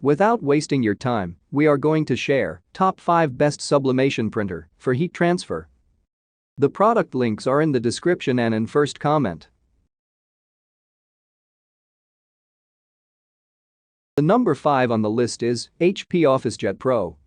Without wasting your time, we are going to share top 5 best sublimation printer for heat transfer. The product links are in the description and in first comment. The number 5 on the list is HP OfficeJet Pro.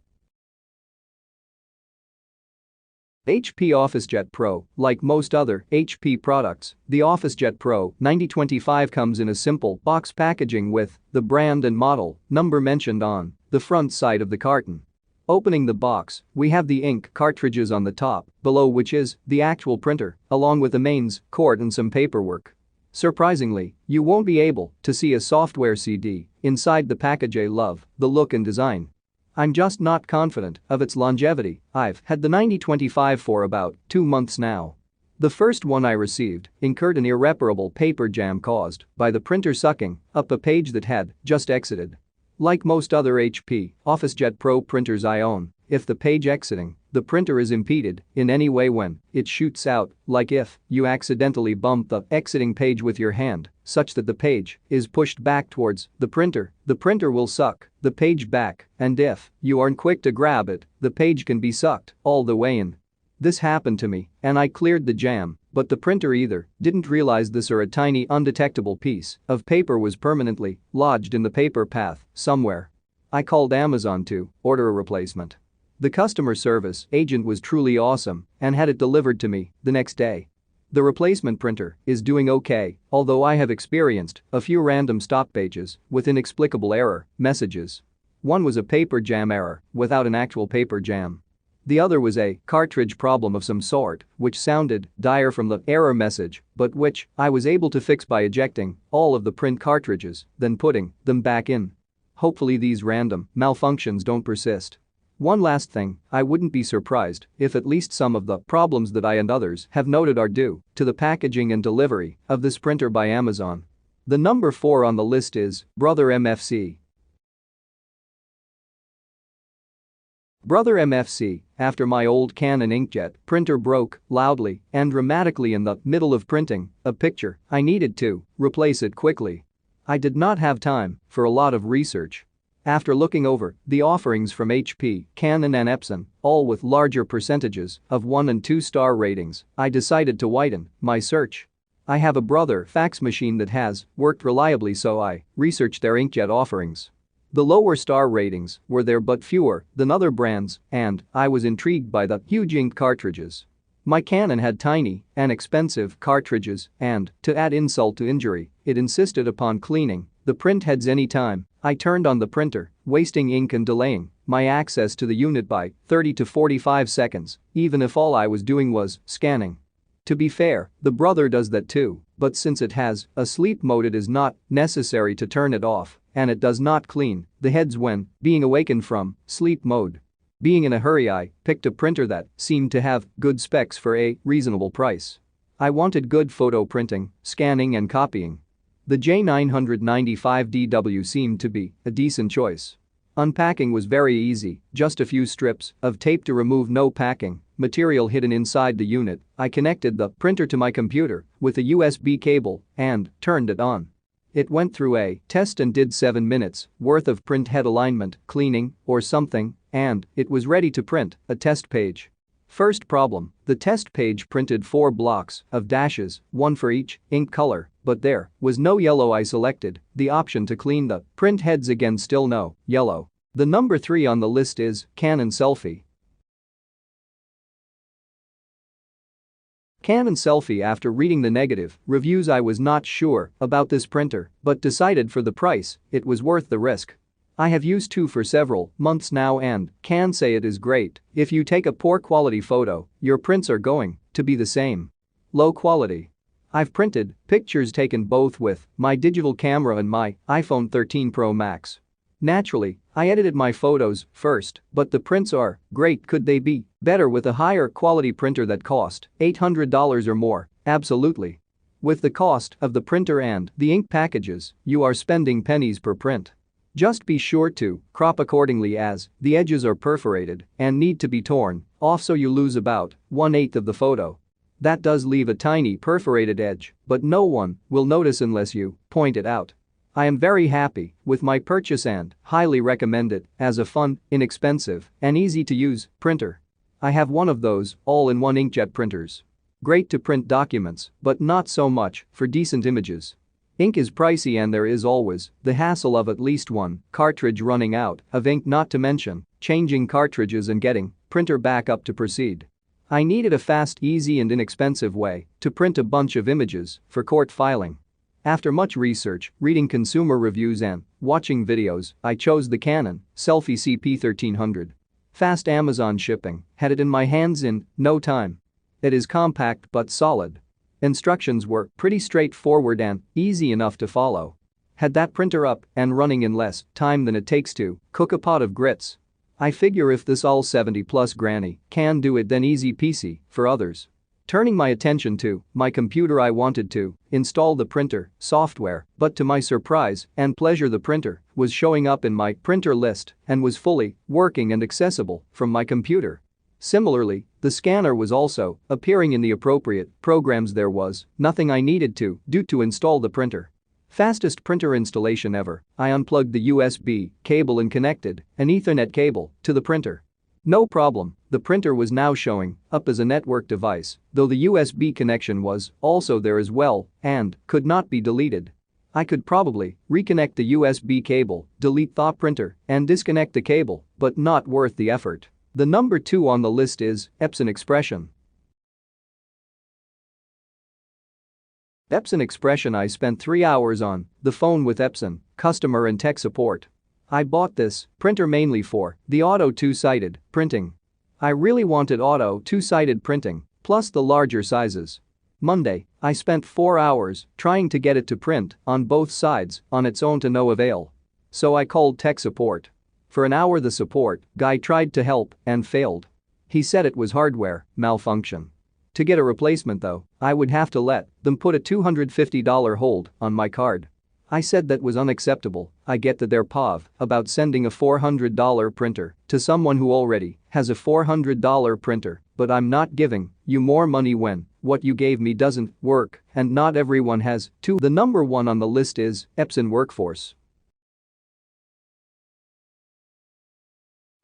HP OfficeJet Pro, like most other HP products, the OfficeJet Pro 9025 comes in a simple box packaging with the brand and model number mentioned on the front side of the carton. Opening the box, we have the ink cartridges on the top, below which is the actual printer, along with the mains, cord and some paperwork. Surprisingly, you won't be able to see a software CD inside the package. I love the look and design. I'm just not confident of its longevity. I've had the 9025 for about 2 months now. The first one I received incurred an irreparable paper jam caused by the printer sucking up a page that had just exited. Like most other HP OfficeJet Pro printers I own, if the page exiting the printer is impeded in any way when it shoots out, like if you accidentally bump the exiting page with your hand such that the page is pushed back towards the printer will suck the page back, and if you aren't quick to grab it, the page can be sucked all the way in. This happened to me and I cleared the jam, but the printer either didn't realize this or a tiny undetectable piece of paper was permanently lodged in the paper path somewhere. I called Amazon to order a replacement. The customer service agent was truly awesome and had it delivered to me the next day. The replacement printer is doing okay, although I have experienced a few random stop pages with inexplicable error messages. One was a paper jam error without an actual paper jam. The other was a cartridge problem of some sort, which sounded dire from the error message, but which I was able to fix by ejecting all of the print cartridges, then putting them back in. Hopefully these random malfunctions don't persist. One last thing, I wouldn't be surprised if at least some of the problems that I and others have noted are due to the packaging and delivery of this printer by Amazon. The number 4 on the list is Brother MFC. Brother MFC, after my old Canon inkjet printer broke loudly and dramatically in the middle of printing a picture, I needed to replace it quickly. I did not have time for a lot of research. After looking over the offerings from HP, Canon and Epson, all with larger percentages of 1 and 2 star ratings, I decided to widen my search. I have a Brother fax machine that has worked reliably, so I researched their inkjet offerings. The lower star ratings were there but fewer than other brands, and I was intrigued by the huge ink cartridges. My Canon had tiny and expensive cartridges, and to add insult to injury, it insisted upon cleaning the print heads anytime I turned on the printer, wasting ink and delaying my access to the unit by 30 to 45 seconds, even if all I was doing was scanning. To be fair, the Brother does that too, but since it has a sleep mode, it is not necessary to turn it off, and it does not clean the heads when being awakened from sleep mode. Being in a hurry, I picked a printer that seemed to have good specs for a reasonable price. I wanted good photo printing, scanning and copying. The J995DW seemed to be a decent choice. Unpacking was very easy, just a few strips of tape to remove no packing material hidden inside the unit. I connected the printer to my computer with a USB cable and turned it on. It went through a test and did 7 minutes worth of print head alignment, cleaning, or something, and it was ready to print a test page. First problem, the test page printed 4 blocks of dashes, 1 for each ink color, but there was no yellow. I selected the option to clean the print heads, again still no yellow. The number 3 on the list is Canon Selfie. Canon Selfie. After reading the negative reviews, I was not sure about this printer, but decided for the price it was worth the risk. I have used 2 for several months now and can say it is great. If you take a poor quality photo, your prints are going to be the same. Low quality. I've printed pictures taken both with my digital camera and my iPhone 13 Pro Max. Naturally, I edited my photos first, but the prints are great. Could they be better with a higher quality printer that cost $800 or more? Absolutely. With the cost of the printer and the ink packages, you are spending pennies per print. Just be sure to crop accordingly, as the edges are perforated and need to be torn off so you lose about 1/8 of the photo. That does leave a tiny perforated edge, but no one will notice unless you point it out. I am very happy with my purchase and highly recommend it as a fun, inexpensive, and easy to use printer. I have one of those all-in-one inkjet printers. Great to print documents, but not so much for decent images. Ink is pricey and there is always the hassle of at least one cartridge running out of ink, not to mention changing cartridges and getting printer back up to proceed. I needed a fast, easy and inexpensive way to print a bunch of images for court filing. After much research, reading consumer reviews and watching videos, I chose the Canon Selfie CP1300. Fast Amazon shipping had it in my hands in no time. It is compact but solid. Instructions were pretty straightforward and easy enough to follow. Had that printer up and running in less time than it takes to cook a pot of grits. I figure if this all 70+ granny can do it, then easy peasy for others. Turning my attention to my computer, I wanted to install the printer software, but to my surprise and pleasure the printer was showing up in my printer list and was fully working and accessible from my computer. Similarly, the scanner was also appearing in the appropriate programs. There was nothing I needed to do to install the printer. Fastest printer installation ever. I unplugged the USB cable and connected an Ethernet cable to the printer. No problem, the printer was now showing up as a network device, though the USB connection was also there as well and could not be deleted. I could probably reconnect the USB cable, delete the printer, and disconnect the cable, but not worth the effort. The number 2 on the list is Epson Expression. Epson Expression. I spent 3 hours on the phone with Epson customer and tech support. I bought this printer mainly for the auto two-sided printing. I really wanted auto two-sided printing, plus the larger sizes. Monday, I spent 4 hours trying to get it to print on both sides on its own to no avail. So I called tech support. For an hour the support guy tried to help and failed. He said it was hardware malfunction. To get a replacement though, I would have to let them put a $250 hold on my card. I said that was unacceptable. I get that they're POV about sending a $400 printer to someone who already has a $400 printer, but I'm not giving you more money when what you gave me doesn't work and not everyone has to. The number 1 on the list is Epson Workforce.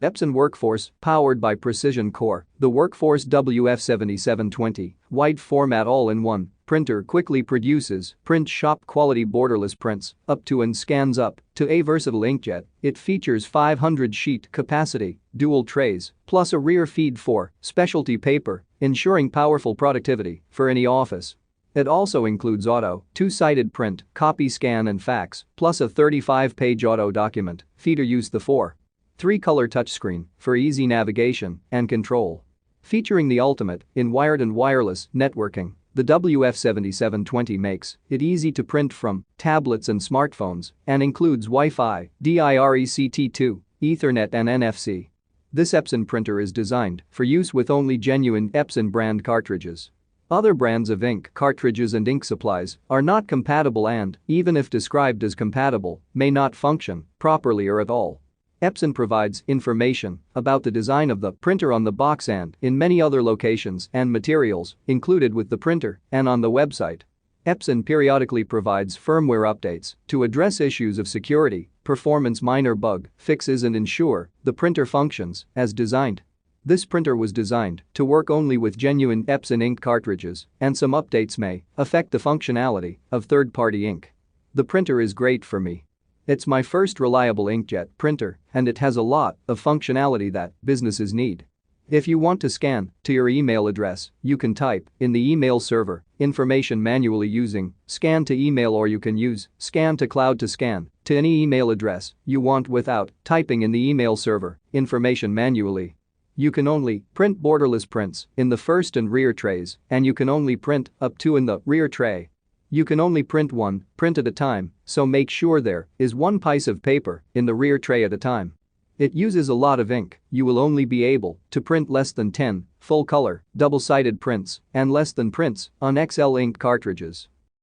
Epson Workforce, powered by Precision Core, the Workforce WF7720, wide format all-in-one printer quickly produces print shop quality borderless prints up to and scans up to a versatile inkjet. It features 500 sheet capacity, dual trays, plus a rear feed for specialty paper, ensuring powerful productivity for any office. It also includes auto, two-sided print, copy scan and fax, plus a 35-page auto document feeder. Use the 4:3-color touchscreen for easy navigation and control. Featuring the ultimate in wired and wireless networking, the WF7720 makes it easy to print from tablets and smartphones and includes Wi-Fi, DIRECT2, Ethernet and NFC. This Epson printer is designed for use with only genuine Epson brand cartridges. Other brands of ink cartridges and ink supplies are not compatible and, even if described as compatible, may not function properly or at all. Epson provides information about the design of the printer on the box and in many other locations and materials included with the printer and on the website. Epson periodically provides firmware updates to address issues of security, performance, minor bug fixes and ensure the printer functions as designed. This printer was designed to work only with genuine Epson ink cartridges, and some updates may affect the functionality of third-party ink. The printer is great for me. It's my first reliable inkjet printer and it has a lot of functionality that businesses need. If you want to scan to your email address, you can type in the email server information manually using scan to email, or you can use scan to cloud to scan to any email address you want without typing in the email server information manually. You can only print borderless prints in the first and rear trays, and you can only print up to in the rear tray. You can only print one print at a time, so make sure there is one piece of paper in the rear tray at a time. It uses a lot of ink. You will only be able to print less than 10 full-color, double-sided prints and less than prints on XL ink cartridges.